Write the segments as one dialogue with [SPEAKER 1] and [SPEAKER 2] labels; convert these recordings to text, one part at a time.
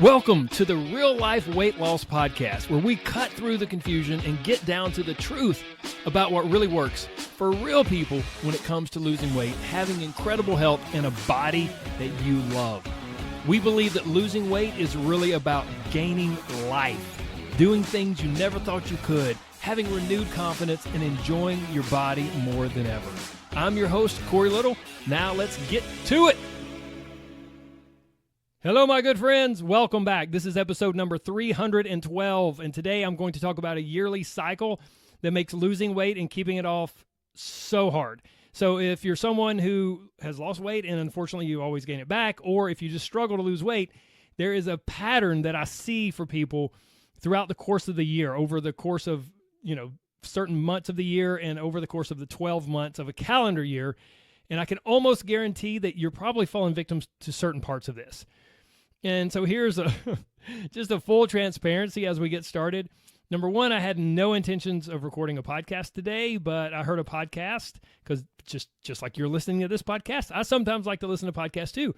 [SPEAKER 1] Welcome to the Real Life Weight Loss Podcast, where we cut through the confusion and get down to the truth about what really works for real people when it comes to losing weight, having incredible health, and a body that you love. We believe that losing weight is really about gaining life, doing things you never thought you could, having renewed confidence, and enjoying your body more than ever. I'm your host, Corey Little. Now let's get to it. Hello, my good friends. Welcome back. This is episode number 312, and today I'm going to talk about a yearly cycle that makes losing weight and keeping it off so hard. So if you're someone who has lost weight and unfortunately you always gain it back, or if you just struggle to lose weight, there is a pattern that I see for people throughout the course of the year, over the course of, certain months of the year and over the course of the 12 months of a calendar year. And I can almost guarantee that you're probably falling victim to certain parts of this. And so here's just a full transparency as we get started. Number one, I had no intentions of recording a podcast today, but I heard a podcast because just like you're listening to this podcast, I sometimes like to listen to podcasts too.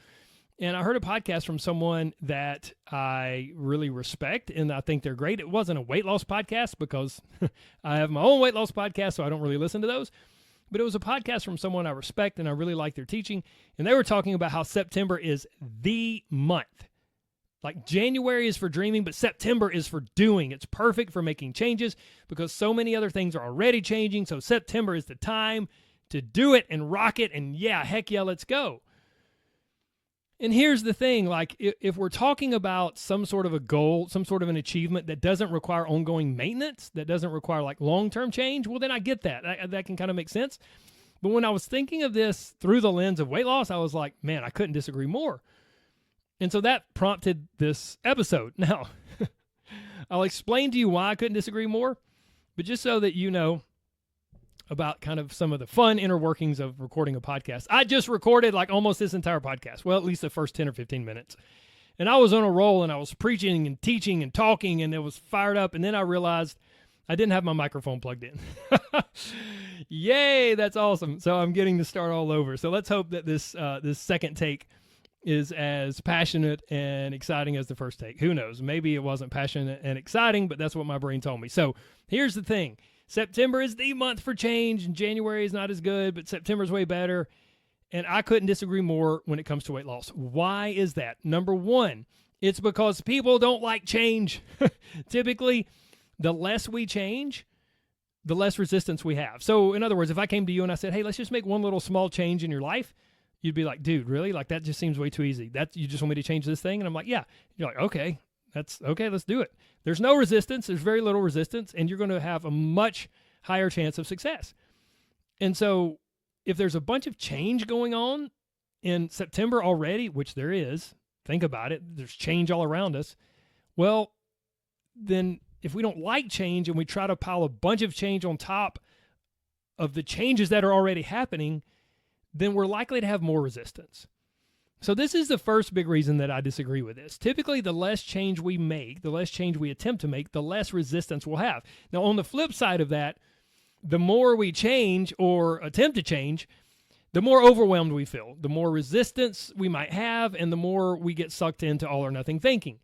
[SPEAKER 1] And I heard a podcast from someone that I really respect, and I think they're great. It wasn't a weight loss podcast because I have my own weight loss podcast, so I don't really listen to those. But it was a podcast from someone I respect, and I really like their teaching. And they were talking about how September is the month. Like January is for dreaming, but September is for doing. It's perfect for making changes because so many other things are already changing. So September is the time to do it and rock it. And yeah, heck yeah, let's go. And here's the thing, like if we're talking about some sort of a goal, some sort of an achievement that doesn't require ongoing maintenance, that doesn't require like long-term change, well, then I get that. That can kind of make sense. But when I was thinking of this through the lens of weight loss, I was like, man, I couldn't disagree more. And so that prompted this episode. Now, I'll explain to you why I couldn't disagree more, but just so that you know about kind of some of the fun inner workings of recording a podcast. I just recorded like almost this entire podcast. Well, at least the first 10 or 15 minutes. And I was on a roll and I was preaching and teaching and talking and it was fired up. And then I realized I didn't have my microphone plugged in. Yay, that's awesome. So I'm getting to start all over. So let's hope that this second take is as passionate and exciting as the first take. Who knows? Maybe it wasn't passionate and exciting, but that's what my brain told me. So here's the thing. September is the month for change, and January is not as good, but September's way better. And I couldn't disagree more when it comes to weight loss. Why is that? Number one, it's because people don't like change. Typically, the less we change, the less resistance we have. So in other words, if I came to you and I said, hey, let's just make one little small change in your life, you'd be like, dude, really? Like, that just seems way too easy. You just want me to change this thing? And I'm like, yeah. You're like, okay, let's do it. There's no resistance. There's very little resistance, and you're going to have a much higher chance of success. And so if there's a bunch of change going on in September already, which there is, think about it, there's change all around us. Well, then if we don't like change and we try to pile a bunch of change on top of the changes that are already happening, then we're likely to have more resistance. So this is the first big reason that I disagree with this. Typically, the less change we make, the less change we attempt to make, the less resistance we'll have. Now, on the flip side of that, the more we change or attempt to change, the more overwhelmed we feel, the more resistance we might have, and the more we get sucked into all or nothing thinking.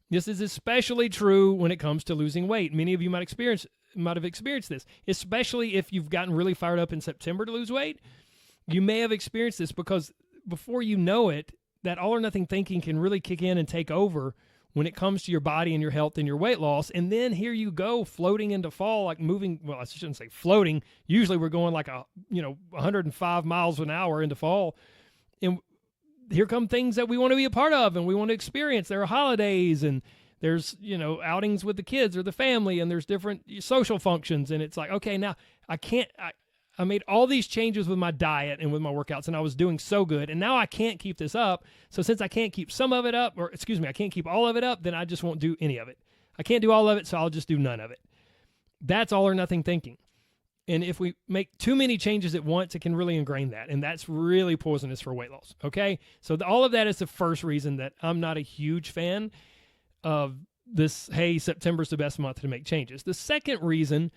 [SPEAKER 1] This is especially true when it comes to losing weight. Many of you might have experienced this, especially if you've gotten really fired up in September to lose weight. You may have experienced this because before you know it, that all or nothing thinking can really kick in and take over when it comes to your body and your health and your weight loss. And then here you go floating into fall, like moving, well, I shouldn't say floating. Usually we're going like 105 miles an hour into fall. And here come things that we want to be a part of and we want to experience. There are holidays and there's, outings with the kids or the family, and there's different social functions. And it's like, okay, now I made all these changes with my diet and with my workouts, and I was doing so good, and now I can't keep this up. So since I can't keep some of it up, I can't keep all of it up, then I just won't do any of it. I can't do all of it, so I'll just do none of it. That's all or nothing thinking. And if we make too many changes at once, it can really ingrain that, and that's really poisonous for weight loss, okay? So all of that is the first reason that I'm not a huge fan of this, hey, September's the best month to make changes. The second reason,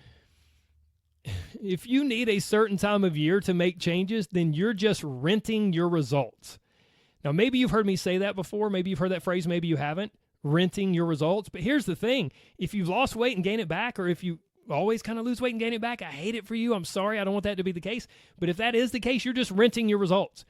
[SPEAKER 1] if you need a certain time of year to make changes, then you're just renting your results. Now, maybe you've heard me say that before. Maybe you've heard that phrase. Maybe you haven't. renting your results. But here's the thing. If you've lost weight and gain it back, or if you always kind of lose weight and gain it back, I hate it for you. I'm sorry. I don't want that to be the case. But if that is the case, you're just renting your results.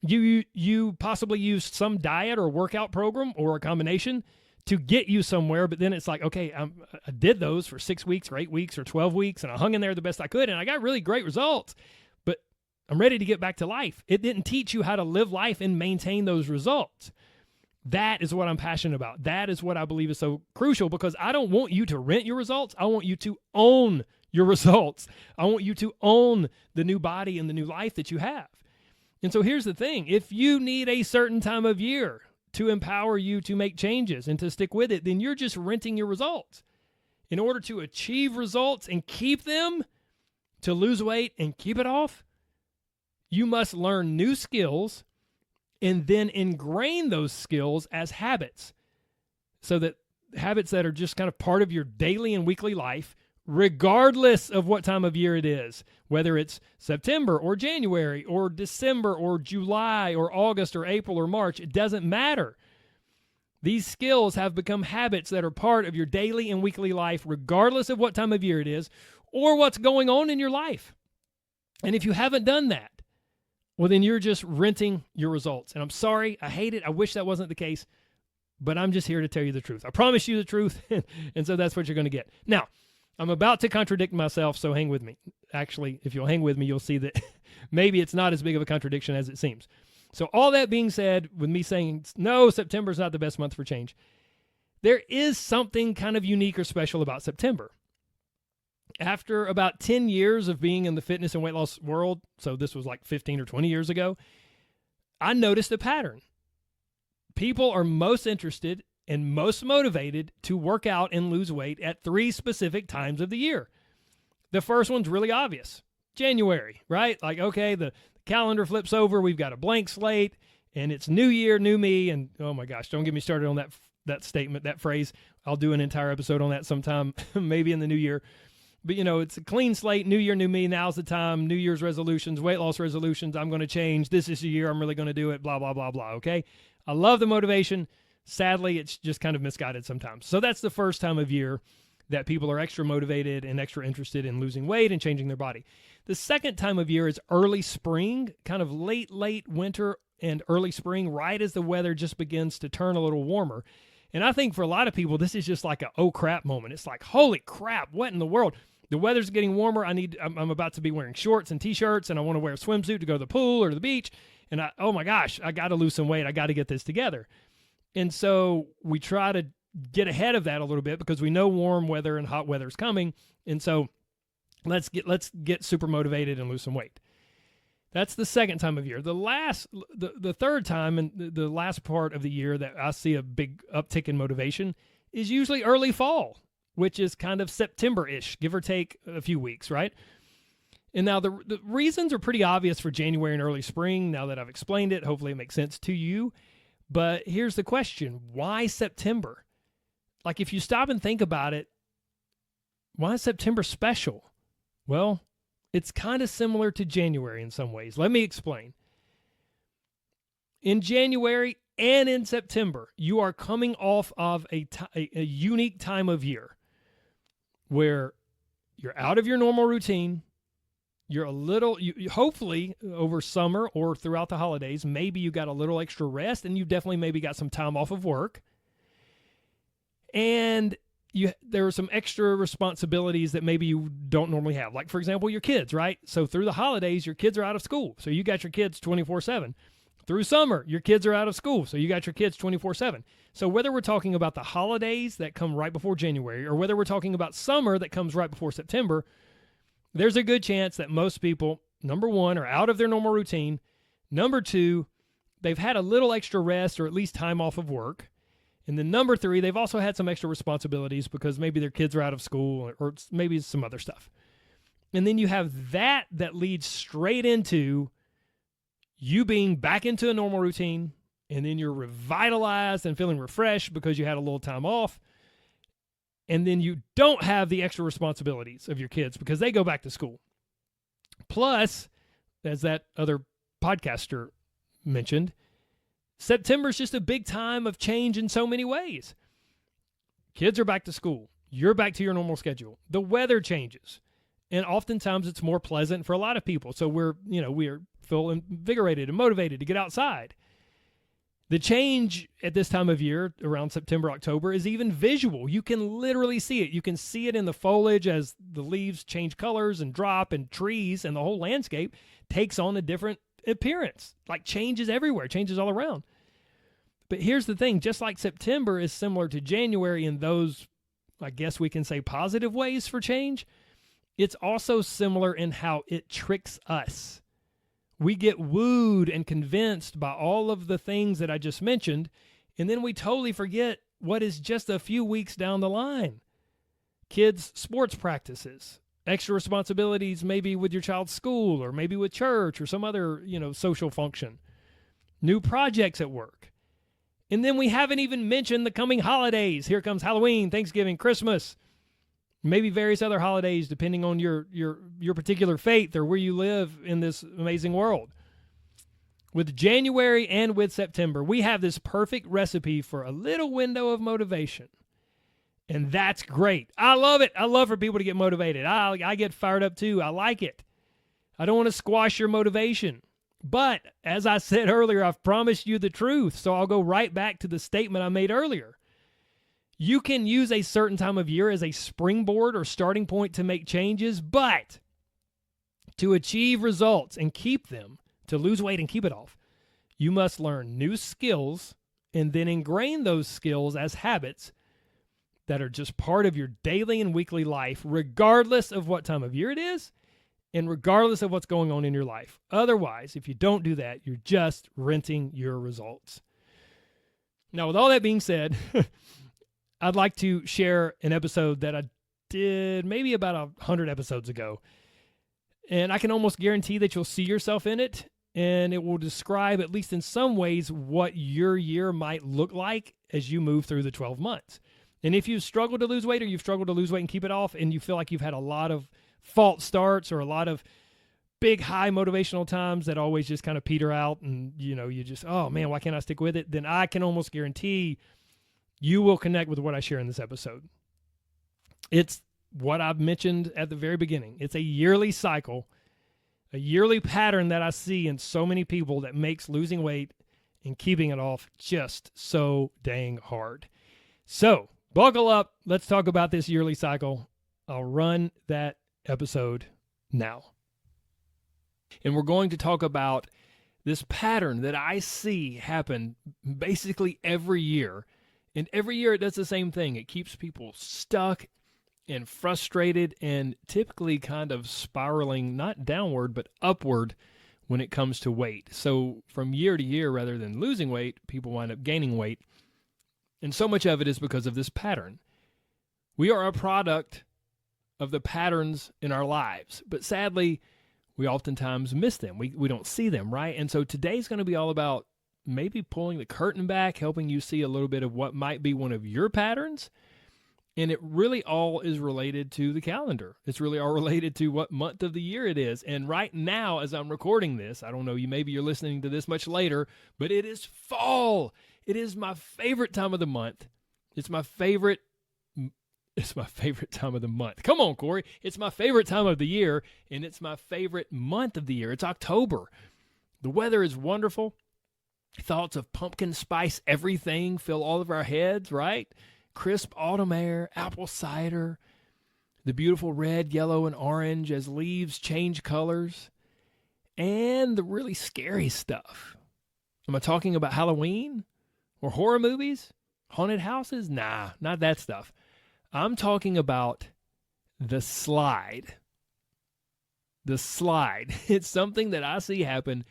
[SPEAKER 1] You possibly used some diet or workout program or a combination to get you somewhere, but then it's like, okay, I did those for 6 weeks or 8 weeks or 12 weeks, and I hung in there the best I could, and I got really great results, but I'm ready to get back to life. It didn't teach you how to live life and maintain those results. That is what I'm passionate about. That is what I believe is so crucial, because I don't want you to rent your results. I want you to own your results. I want you to own the new body and the new life that you have. And so here's the thing. If you need a certain time of year to empower you to make changes and to stick with it, then you're just renting your results. In order to achieve results and keep them, to lose weight and keep it off, you must learn new skills and then ingrain those skills as habits, so that habits that are just kind of part of your daily and weekly life, regardless of what time of year it is, whether it's September or January or December or July or August or April or March, it doesn't matter. These skills have become habits that are part of your daily and weekly life, regardless of what time of year it is or what's going on in your life. And if you haven't done that, well, then you're just renting your results. And I'm sorry, I hate it. I wish that wasn't the case, but I'm just here to tell you the truth. I promise you the truth, and so that's what you're going to get. Now, I'm about to contradict myself, so hang with me. Actually, if you'll hang with me, you'll see that maybe it's not as big of a contradiction as it seems. So all that being said, with me saying, no, September's not the best month for change, there is something kind of unique or special about September. After about 10 years of being in the fitness and weight loss world, so this was like 15 or 20 years ago, I noticed a pattern. People are most interested and most motivated to work out and lose weight at 3 specific times of the year. The first one's really obvious. January, right? Like, okay, the calendar flips over, we've got a blank slate, and it's new year, new me, and oh my gosh, don't get me started on that statement, that phrase. I'll do an entire episode on that sometime, maybe in the new year. But, it's a clean slate, new year, new me, now's the time, New Year's resolutions, weight loss resolutions, I'm going to change, this is the year, I'm really going to do it, blah, blah, blah, blah, okay? I love the motivation. Sadly, it's just kind of misguided sometimes. So that's the first time of year that people are extra motivated and extra interested in losing weight and changing their body. The second time of year is early spring, kind of late winter and early spring, right as the weather just begins to turn a little warmer. And I think for a lot of people, this is just like a oh crap moment. It's like, holy crap, what in the world? The weather's getting warmer. I'm about to be wearing shorts and t-shirts, and I want to wear a swimsuit to go to the pool or the beach. And oh my gosh, I got to lose some weight. I got to get this together. And so we try to get ahead of that a little bit because we know warm weather and hot weather is coming. And so let's get super motivated and lose some weight. That's the second time of year. The third time and the last part of the year that I see a big uptick in motivation is usually early fall, which is kind of September-ish, give or take a few weeks, right? And now the reasons are pretty obvious for January and early spring. Now that I've explained it, hopefully it makes sense to you. But here's the question. Why September? Like, if you stop and think about it, why is September special? Well, it's kind of similar to January in some ways. Let me explain. In January and in September, you are coming off of a unique time of year where you're out of your normal routine. You're a little, hopefully over summer or throughout the holidays, maybe you got a little extra rest, and you definitely maybe got some time off of work. And there are some extra responsibilities that maybe you don't normally have. Like, for example, your kids, right? So through the holidays, your kids are out of school. So you got your kids 24/7. Through summer, your kids are out of school. So you got your kids 24/7. So whether we're talking about the holidays that come right before January or whether we're talking about summer that comes right before September, there's a good chance that most people, number one, are out of their normal routine. Number two, they've had a little extra rest or at least time off of work. And then number three, they've also had some extra responsibilities because maybe their kids are out of school or maybe some other stuff. And then you have that leads straight into you being back into a normal routine, and then you're revitalized and feeling refreshed because you had a little time off. And then you don't have the extra responsibilities of your kids because they go back to school. Plus, as that other podcaster mentioned, September is just a big time of change in so many ways. Kids are back to school. You're back to your normal schedule. The weather changes. And oftentimes it's more pleasant for a lot of people. So we're feel invigorated and motivated to get outside. The change at this time of year, around September, October, is even visual. You can literally see it. You can see it in the foliage as the leaves change colors and drop, and trees, and the whole landscape takes on a different appearance. Like changes everywhere, changes all around. But here's the thing, just like September is similar to January in those, I guess we can say, positive ways for change, it's also similar in how it tricks us. We get wooed and convinced by all of the things that I just mentioned, and then we totally forget what is just a few weeks down the line. Kids' sports practices, extra responsibilities maybe with your child's school or maybe with church or some other, social function, new projects at work. And then we haven't even mentioned the coming holidays. Here comes Halloween, Thanksgiving, Christmas, maybe various other holidays depending on your particular faith or where you live in this amazing world. With January and with September, we have this perfect recipe for a little window of motivation. And that's great. I love it. I love for people to get motivated. I get fired up too. I like it. I don't want to squash your motivation. But as I said earlier, I've promised you the truth. So I'll go right back to the statement I made earlier. You can use a certain time of year as a springboard or starting point to make changes, but to achieve results and keep them, to lose weight and keep it off, you must learn new skills and then ingrain those skills as habits that are just part of your daily and weekly life, regardless of what time of year it is and regardless of what's going on in your life. Otherwise, if you don't do that, you're just renting your results. Now, with all that being said, I'd like to share an episode that I did maybe about 100 episodes ago. And I can almost guarantee that you'll see yourself in it, and it will describe, at least in some ways, what your year might look like as you move through the 12 months. And if you've struggled to lose weight or you've struggled to lose weight and keep it off, and you feel like you've had a lot of false starts or a lot of big, high motivational times that always just kind of peter out and, you just, oh man, why can't I stick with it? Then I can almost guarantee you will connect with what I share in this episode. It's what I've mentioned at the very beginning. It's a yearly cycle, a yearly pattern that I see in so many people that makes losing weight and keeping it off just so dang hard. So, buckle up. Let's talk about this yearly cycle. I'll run that episode now. And we're going to talk about this pattern that I see happen basically every year. And every year it does the same thing. It keeps people stuck and frustrated and typically kind of spiraling, not downward, but upward when it comes to weight. So from year to year, rather than losing weight, people wind up gaining weight. And so much of it is because of this pattern. We are a product of the patterns in our lives. But sadly, we oftentimes miss them. We don't see them, right? And so today's going to be all about maybe pulling the curtain back, helping you see a little bit of what might be one of your patterns. And it really all is related to the calendar. It's really all related to what month of the year it is. And right now, as I'm recording this, I don't know, maybe you're listening to this much later, but it is fall. It is my favorite time of the month. It's my favorite time of the month. Come on, Corey. It's my favorite time of the year, and it's my favorite month of the year. It's October. The weather is wonderful. Thoughts of pumpkin spice everything fill all of our heads, right? Crisp autumn air, apple cider, the beautiful red, yellow, and orange as leaves change colors, and the really scary stuff. Am I talking about Halloween or horror movies? Haunted houses? Nah, not that stuff. I'm talking about the slide. The slide. It's something that I see happen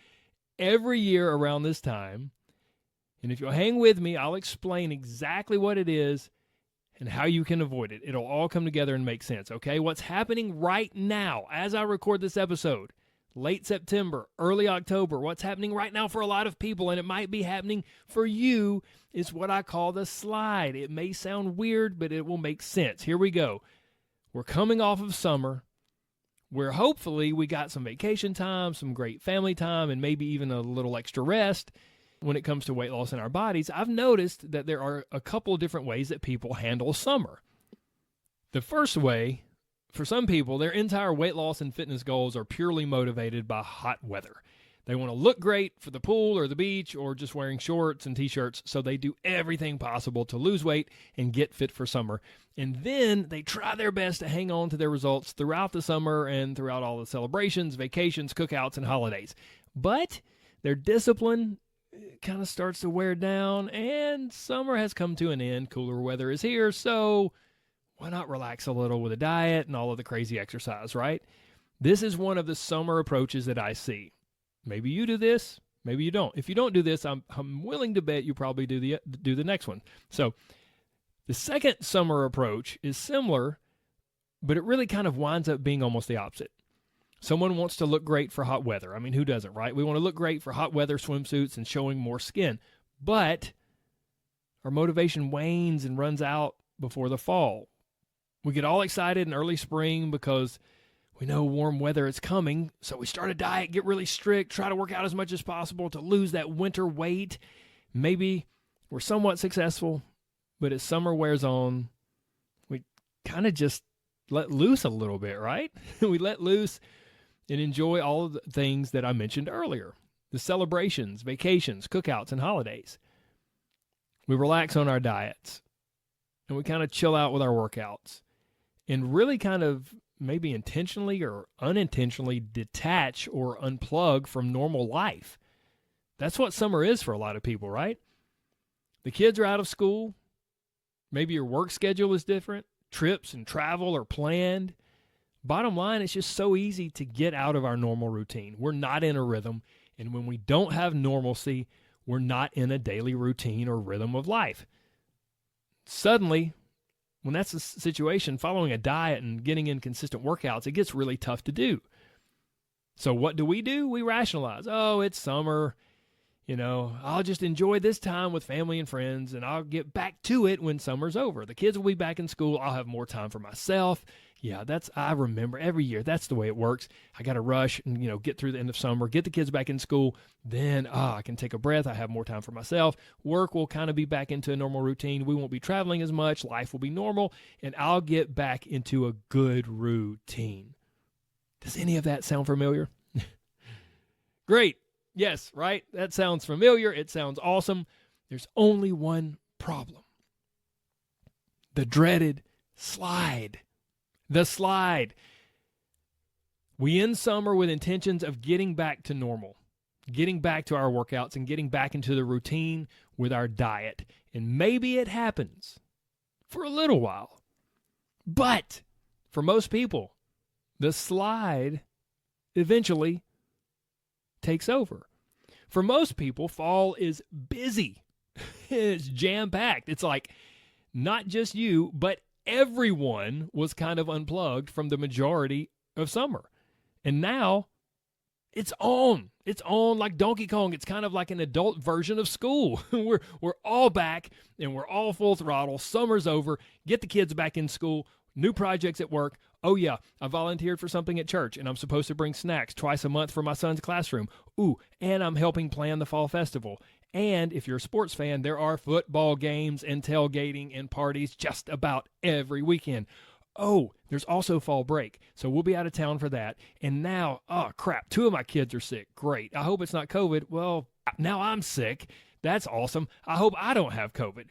[SPEAKER 1] every year around this time. And if you'll hang with me, I'll explain exactly what it is and how you can avoid it. It'll all come together and make sense, okay? What's happening right now as I record this episode, late September, early October, what's happening right now for a lot of people, and it might be happening for you, is what I call the slide. It may sound weird, but it will make sense. Here we go. We're coming off of summer, where hopefully we got some vacation time, some great family time, and maybe even a little extra rest. when it comes to weight loss in our bodies, I've noticed that there are a couple of different ways that people handle summer. The first way, for some people, their entire weight loss and fitness goals are purely motivated by hot weather. They want to look great for the pool or the beach or just wearing shorts and t-shirts, so they do everything possible to lose weight and get fit for summer. And then they try their best to hang on to their results throughout the summer and throughout all the celebrations, vacations, cookouts, and holidays. But their discipline kind of starts to wear down, and summer has come to an end. Cooler weather is here, so why not relax a little with a diet and all of the crazy exercise, right? This is one of the summer approaches that I see. Maybe you do this, maybe you don't. If you don't do this, I'm willing to bet you probably do the next one. So the second summer approach is similar, but it really kind of winds up being almost the opposite. Someone wants to look great for hot weather. I mean, who doesn't, right? We want to look great for hot weather swimsuits and showing more skin. But our motivation wanes and runs out before the fall. We get all excited in early spring because we know warm weather is coming, so we start a diet, get really strict, try to work out as much as possible to lose that winter weight. Maybe we're somewhat successful, but as summer wears on, we kind of just let loose a little bit, right? We let loose and enjoy all of the things that I mentioned earlier, the celebrations, vacations, cookouts, and holidays. We relax on our diets, and we kind of chill out with our workouts, and really kind of maybe intentionally or unintentionally detach or unplug from normal life. That's what summer is for a lot of people, right? The kids are out of school. Maybe your work schedule is different. Trips and travel are planned. Bottom line, it's just so easy to get out of our normal routine. We're not in a rhythm, and when we don't have normalcy, we're not in a daily routine or rhythm of life. Suddenly, when that's the situation, following a diet and getting in consistent workouts, it gets really tough to do. So what do? We rationalize. Oh, it's summer. I'll just enjoy this time with family and friends, and I'll get back to it when summer's over. The kids will be back in school. I'll have more time for myself. Yeah, I remember every year. That's the way it works. I got to rush and, get through the end of summer, get the kids back in school. Then, I can take a breath. I have more time for myself. Work will kind of be back into a normal routine. We won't be traveling as much. Life will be normal, and I'll get back into a good routine. Does any of that sound familiar? Great. Yes, right? That sounds familiar. It sounds awesome. There's only one problem. The dreaded slide. The slide. We end summer with intentions of getting back to normal, getting back to our workouts, and getting back into the routine with our diet. And maybe it happens for a little while. But for most people, the slide eventually takes over. For most people, fall is busy. It's jam-packed. It's like not just you, but everyone was kind of unplugged from the majority of summer. And now it's on. It's on like Donkey Kong. It's kind of like an adult version of school. We're all back and we're all full throttle. Summer's over. Get the kids back in school. New projects at work. Oh yeah, I volunteered for something at church and I'm supposed to bring snacks twice a month for my son's classroom. Ooh, and I'm helping plan the fall festival. And if you're a sports fan, there are football games and tailgating and parties just about every weekend. Oh, there's also fall break, so we'll be out of town for that. And now, oh crap, 2 of my kids are sick. Great. I hope it's not COVID. Well, now I'm sick. That's awesome. I hope I don't have COVID.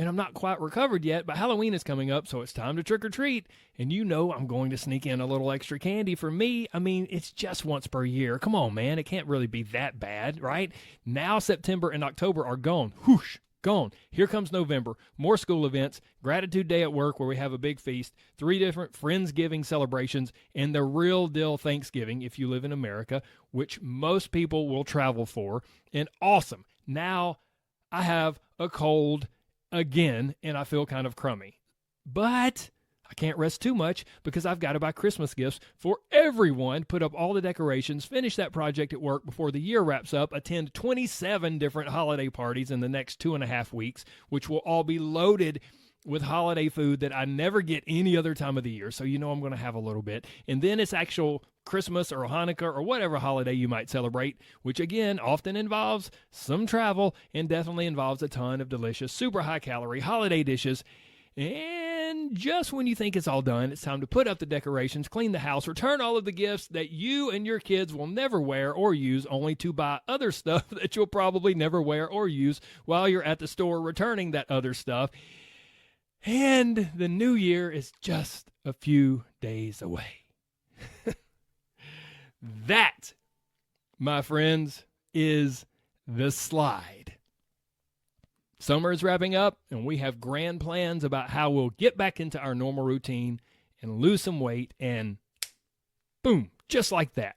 [SPEAKER 1] And I'm not quite recovered yet, but Halloween is coming up, so it's time to trick or treat. And I'm going to sneak in a little extra candy for me. I mean, it's just once per year. Come on, man. It can't really be that bad, right? Now September and October are gone. Whoosh, gone. Here comes November. More school events, Gratitude Day at work where we have a big feast, 3 different Friendsgiving celebrations, and the real deal Thanksgiving if you live in America, which most people will travel for. And awesome. Now I have a cold again, and I feel kind of crummy. But I can't rest too much because I've got to buy Christmas gifts for everyone, put up all the decorations, finish that project at work before the year wraps up, attend 27 different holiday parties in the next 2.5 weeks, which will all be loaded with holiday food that I never get any other time of the year. So you know I'm going to have a little bit. And then it's actual Christmas or Hanukkah or whatever holiday you might celebrate, which again often involves some travel and definitely involves a ton of delicious, super high-calorie holiday dishes. And just when you think it's all done, it's time to put up the decorations, clean the house, return all of the gifts that you and your kids will never wear or use, only to buy other stuff that you'll probably never wear or use while you're at the store returning that other stuff. And the new year is just a few days away. That, my friends, is the slide. Summer is wrapping up, and we have grand plans about how we'll get back into our normal routine and lose some weight, and boom, just like that.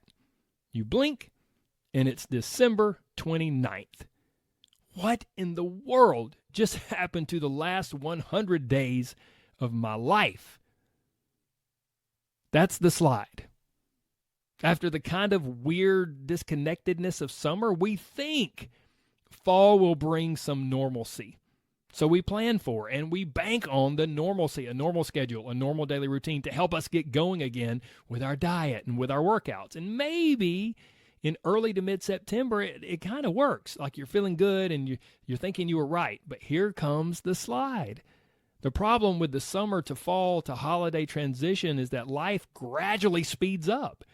[SPEAKER 1] You blink, and it's December 29th. What in the world just happened to the last 100 days of my life? That's the slide. After the kind of weird disconnectedness of summer, we think fall will bring some normalcy. So we plan for and we bank on the normalcy, a normal schedule, a normal daily routine to help us get going again with our diet and with our workouts. And maybe in early to mid-September, it kind of works. Like you're feeling good and you're thinking you were right. But here comes the slide. The problem with the summer to fall to holiday transition is that life gradually speeds up.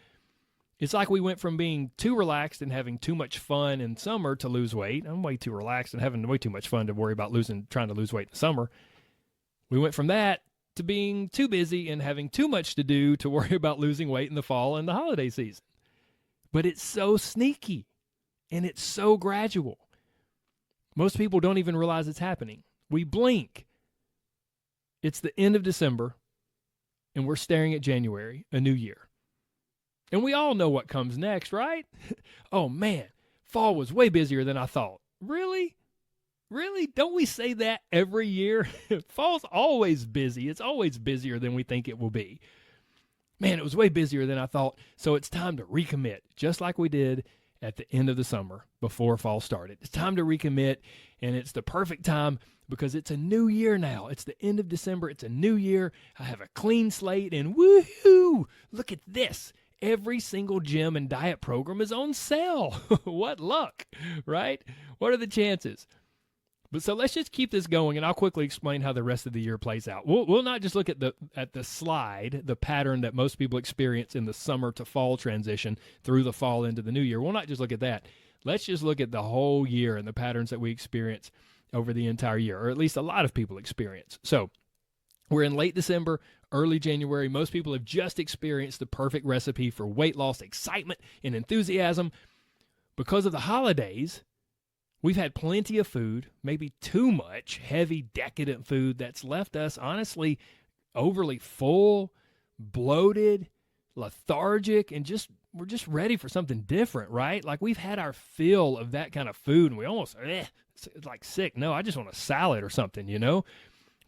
[SPEAKER 1] It's like we went from being too relaxed and having too much fun in summer to lose weight. I'm way too relaxed and having way too much fun to worry about trying to lose weight in summer. We went from that to being too busy and having too much to do to worry about losing weight in the fall and the holiday season. But it's so sneaky and it's so gradual. Most people don't even realize it's happening. We blink. It's the end of December and we're staring at January, a new year. And we all know what comes next, right? Oh, man, fall was way busier than I thought. Really? Really? Don't we say that every year? Fall's always busy. It's always busier than we think it will be. Man, it was way busier than I thought, so it's time to recommit, just like we did at the end of the summer before fall started. It's time to recommit, and it's the perfect time because it's a new year now. It's the end of December. It's a new year. I have a clean slate, and woohoo! Look at this. Every single gym and diet program is on sale. What luck, right? What are the chances? But so let's just keep this going, and I'll quickly explain how the rest of the year plays out. We'll not just look at the slide, the pattern that most people experience in the summer to fall transition through the fall into the new year. We'll not just look at that. Let's just look at the whole year and the patterns that we experience over the entire year, or at least a lot of people experience. So we're in late December, early January. Most people have just experienced the perfect recipe for weight loss, excitement, and enthusiasm. Because of the holidays, we've had plenty of food, maybe too much heavy, decadent food that's left us, honestly, overly full, bloated, lethargic, and we're just ready for something different, right? Like we've had our fill of that kind of food, and we almost, it's like sick. No, I just want a salad or something, you know?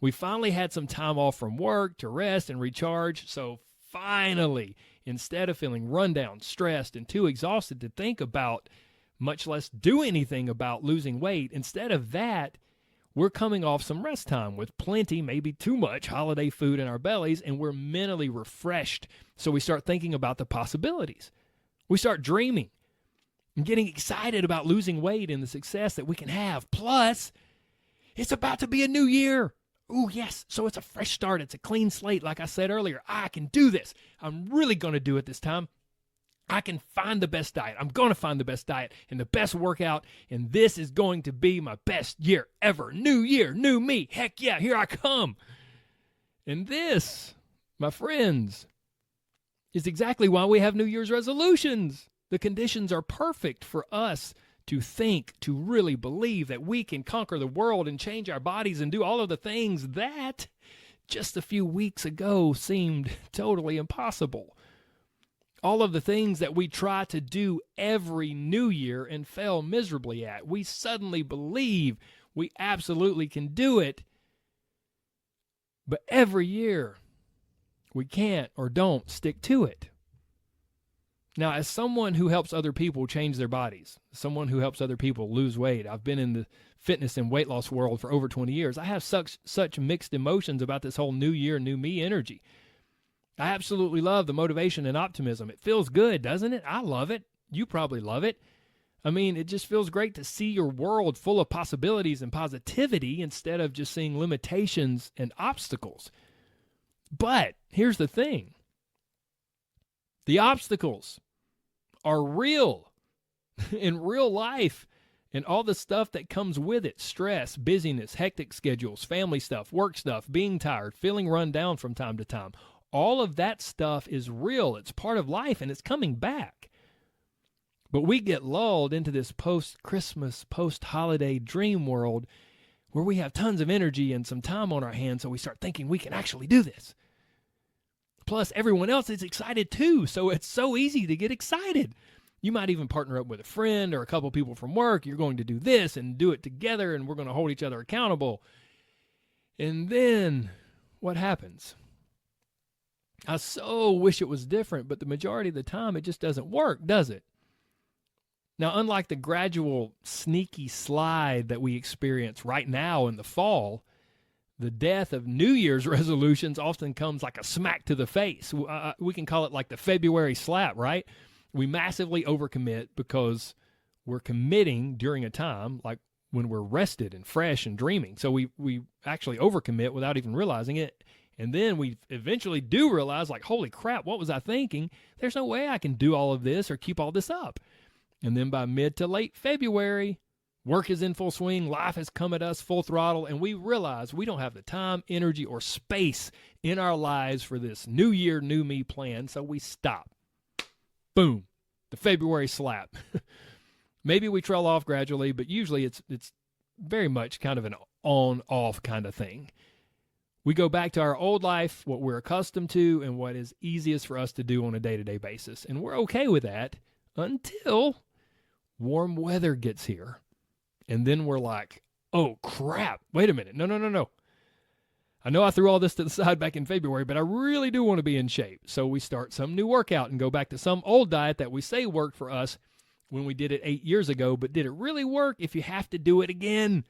[SPEAKER 1] We finally had some time off from work to rest and recharge, so finally, instead of feeling run down, stressed, and too exhausted to think about, much less do anything about losing weight, instead of that, we're coming off some rest time with plenty, maybe too much holiday food in our bellies, and we're mentally refreshed, so we start thinking about the possibilities. We start dreaming and getting excited about losing weight and the success that we can have. Plus, it's about to be a new year. Oh, yes. So it's a fresh start. It's a clean slate. Like I said earlier, I can do this. I'm really going to do it this time. I can find the best diet. I'm going to find the best diet and the best workout. And this is going to be my best year ever. New year, new me. Heck yeah, here I come. And this, my friends, is exactly why we have New Year's resolutions. The conditions are perfect for us to think, to really believe that we can conquer the world and change our bodies and do all of the things that just a few weeks ago seemed totally impossible. All of the things that we try to do every new year and fail miserably at. We suddenly believe we absolutely can do it, but every year we can't or don't stick to it. Now, as someone who helps other people change their bodies, someone who helps other people lose weight, I've been in the fitness and weight loss world for over 20 years. I have such mixed emotions about this whole new year, new me energy. I absolutely love the motivation and optimism. It feels good, doesn't it? I love it. You probably love it. I mean, it just feels great to see your world full of possibilities and positivity instead of just seeing limitations and obstacles. But here's the thing. The obstacles are real in real life, and all the stuff that comes with it: stress, busyness, hectic schedules, family stuff, work stuff, being tired, feeling run down from time to time. All of that stuff is real. It's part of life, and it's coming back. But we get lulled into this post-Christmas, post-holiday dream world where we have tons of energy and some time on our hands, so we start thinking we can actually do this. Plus, everyone else is excited too, so it's so easy to get excited. You might even partner up with a friend or a couple people from work. You're going to do this and do it together, and we're going to hold each other accountable. And then what happens? I so wish it was different, but the majority of the time it just doesn't work, does it? Now, unlike the gradual, sneaky slide that we experience right now in the fall, the death of New Year's resolutions often comes like a smack to the face. We can call it like the February slap, right? We massively overcommit because we're committing during a time like when we're rested and fresh and dreaming. So we actually overcommit without even realizing it. And then we eventually do realize, like, holy crap, what was I thinking? There's no way I can do all of this or keep all this up. And then by mid to late February, work is in full swing, life has come at us full throttle, and we realize we don't have the time, energy, or space in our lives for this new year, new me plan, so we stop. Boom, the February slap. Maybe we trail off gradually, but usually it's very much kind of an on-off kind of thing. We go back to our old life, what we're accustomed to, and what is easiest for us to do on a day-to-day basis. And we're okay with that until warm weather gets here. And then we're like, oh, crap. Wait a minute. No. I know I threw all this to the side back in February, but I really do want to be in shape. So we start some new workout and go back to some old diet that we say worked for us when we did it 8 years ago. But did it really work if you have to do it again?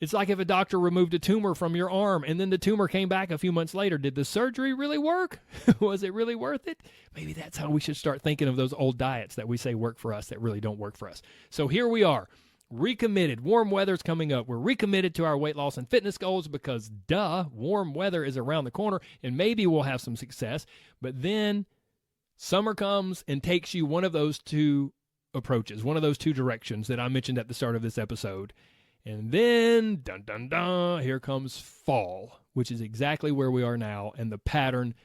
[SPEAKER 1] It's like if a doctor removed a tumor from your arm and then the tumor came back a few months later. Did the surgery really work? Was it really worth it? Maybe that's how we should start thinking of those old diets that we say work for us that really don't work for us. So here we are, recommitted. Warm weather's coming up. We're recommitted to our weight loss and fitness goals because, warm weather is around the corner, and maybe we'll have some success. But then summer comes and takes you one of those two approaches, one of those two directions that I mentioned at the start of this episode. And then, dun, dun, dun, here comes fall, which is exactly where we are now, and the pattern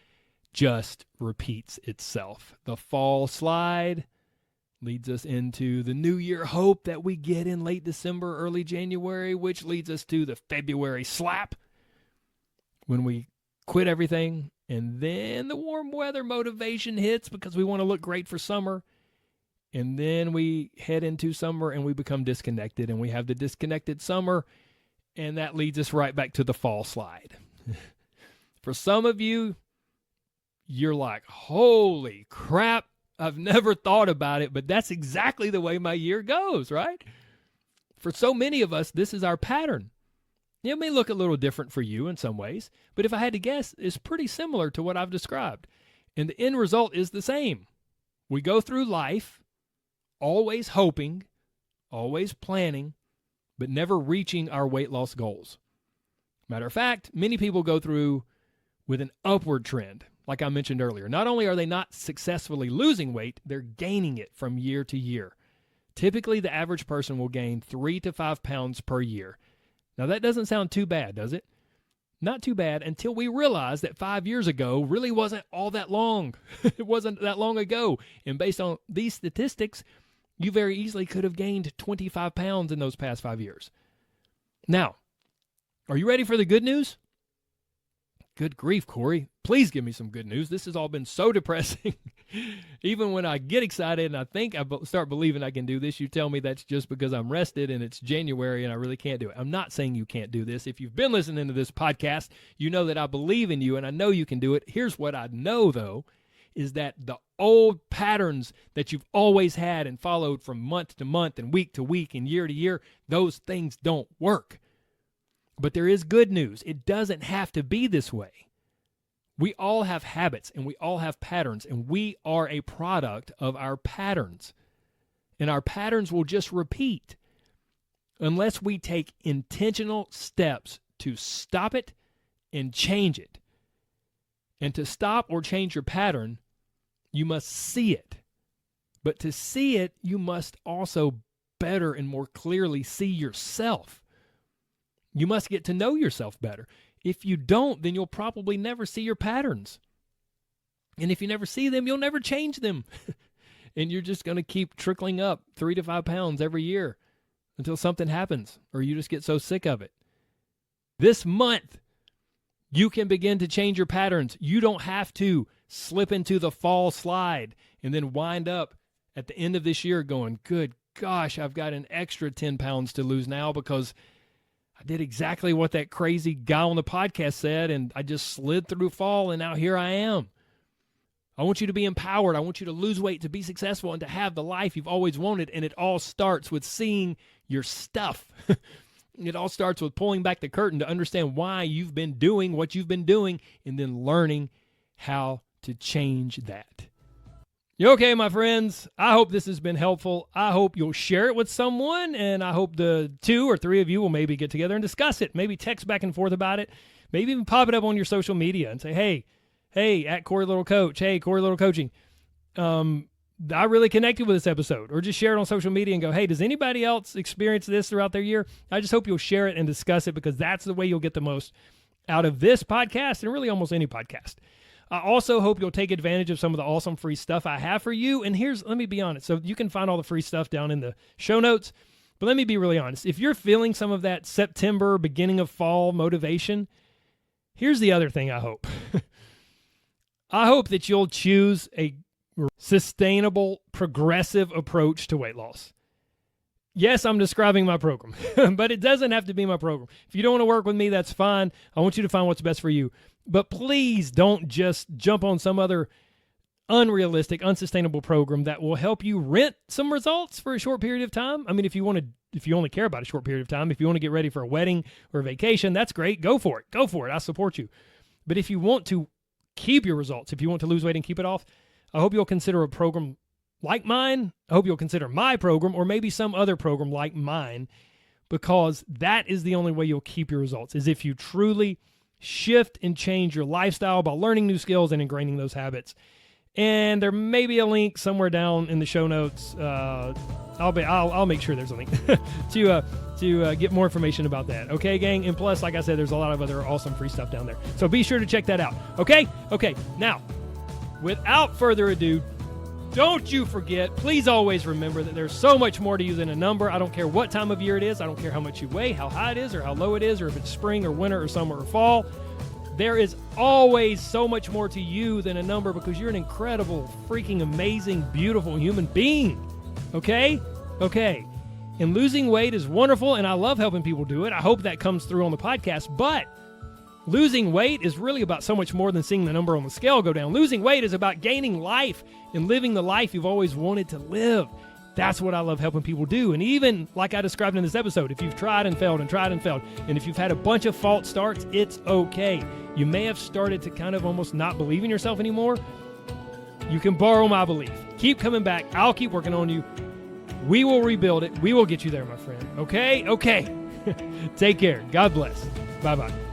[SPEAKER 1] just repeats itself. The fall slide leads us into the New Year hope that we get in late December, early January, which leads us to the February slap when we quit everything, and then the warm weather motivation hits because we want to look great for summer. And then we head into summer and we become disconnected, and we have the disconnected summer, and that leads us right back to the fall slide. For some of you, you're like, holy crap, I've never thought about it, but that's exactly the way my year goes, right? For so many of us, this is our pattern. It may look a little different for you in some ways, but if I had to guess, it's pretty similar to what I've described. And the end result is the same. We go through life always hoping, always planning, but never reaching our weight loss goals. Matter of fact, many people go through with an upward trend, like I mentioned earlier. Not only are they not successfully losing weight, they're gaining it from year to year. Typically, the average person will gain 3 to 5 pounds per year. Now, that doesn't sound too bad, does it? Not too bad until we realize that 5 years ago really wasn't all that long. It wasn't that long ago. And based on these statistics, you very easily could have gained 25 pounds in those past 5 years. Now, are you ready for the good news? Good grief, Corey. Please give me some good news. This has all been so depressing. Even when I get excited and I think I start believing I can do this, you tell me that's just because I'm rested and it's January and I really can't do it. I'm not saying you can't do this. If you've been listening to this podcast, you know that I believe in you and I know you can do it. Here's what I know, though. is that the old patterns that you've always had and followed from month to month and week to week and year to year, those things don't work. But there is good news. It doesn't have to be this way. We all have habits and we all have patterns, and we are a product of our patterns. And our patterns will just repeat unless we take intentional steps to stop it and change it. And to stop or change your pattern, you must see it. But to see it, you must also better and more clearly see yourself. You must get to know yourself better. If you don't, then you'll probably never see your patterns. And if you never see them, you'll never change them. And you're just going to keep trickling up 3 to 5 pounds every year until something happens or you just get so sick of it. This month, you can begin to change your patterns. You don't have to slip into the fall slide and then wind up at the end of this year going, good gosh, I've got an extra 10 pounds to lose now because I did exactly what that crazy guy on the podcast said, and I just slid through fall, and now here I am. I want you to be empowered. I want you to lose weight, to be successful, and to have the life you've always wanted, and it all starts with seeing your stuff. It all starts with pulling back the curtain to understand why you've been doing what you've been doing, and then learning how to change that. You okay, my friends? I hope this has been helpful. I hope you'll share it with someone, and I hope the 2 or 3 of you will maybe get together and discuss it. Maybe text back and forth about it. Maybe even pop it up on your social media and say, hey, at Corey Little Coach, hey, Corey Little Coaching. I really connected with this episode. Or just share it on social media and go, hey, does anybody else experience this throughout their year? I just hope you'll share it and discuss it, because that's the way you'll get the most out of this podcast and really almost any podcast. I also hope you'll take advantage of some of the awesome free stuff I have for you. And let me be honest. So you can find all the free stuff down in the show notes. But let me be really honest. If you're feeling some of that September, beginning of fall motivation, here's the other thing I hope. I hope that you'll choose a sustainable, progressive approach to weight loss. Yes, I'm describing my program, but it doesn't have to be my program. If you don't want to work with me, that's fine. I want you to find what's best for you. But please don't just jump on some other unrealistic, unsustainable program that will help you rent some results for a short period of time. I mean, if you only care about a short period of time, if you want to get ready for a wedding or a vacation, that's great. Go for it. Go for it. I support you. But if you want to keep your results, if you want to lose weight and keep it off, I hope you'll consider a program like mine. I hope you'll consider my program, or maybe some other program like mine, because that is the only way you'll keep your results, is if you truly shift and change your lifestyle by learning new skills and ingraining those habits. And there may be a link somewhere down in the show notes. I'll make sure there's a link to get more information about that. Okay, gang? And plus, like I said, there's a lot of other awesome free stuff down there. So be sure to check that out. Okay? Okay. Now, without further ado, don't you forget, please always remember that there's so much more to you than a number. I don't care what time of year it is. I don't care how much you weigh, how high it is, or how low it is, or if it's spring or winter or summer or fall. There is always so much more to you than a number, because you're an incredible, freaking amazing, beautiful human being. Okay? Okay. And losing weight is wonderful, and I love helping people do it. I hope that comes through on the podcast, but losing weight is really about so much more than seeing the number on the scale go down. Losing weight is about gaining life and living the life you've always wanted to live. That's what I love helping people do. And even like I described in this episode, if you've tried and failed, and if you've had a bunch of false starts, it's okay. You may have started to kind of almost not believe in yourself anymore. You can borrow my belief. Keep coming back. I'll keep working on you. We will rebuild it. We will get you there, my friend. Okay? Okay. Take care. God bless. Bye-bye.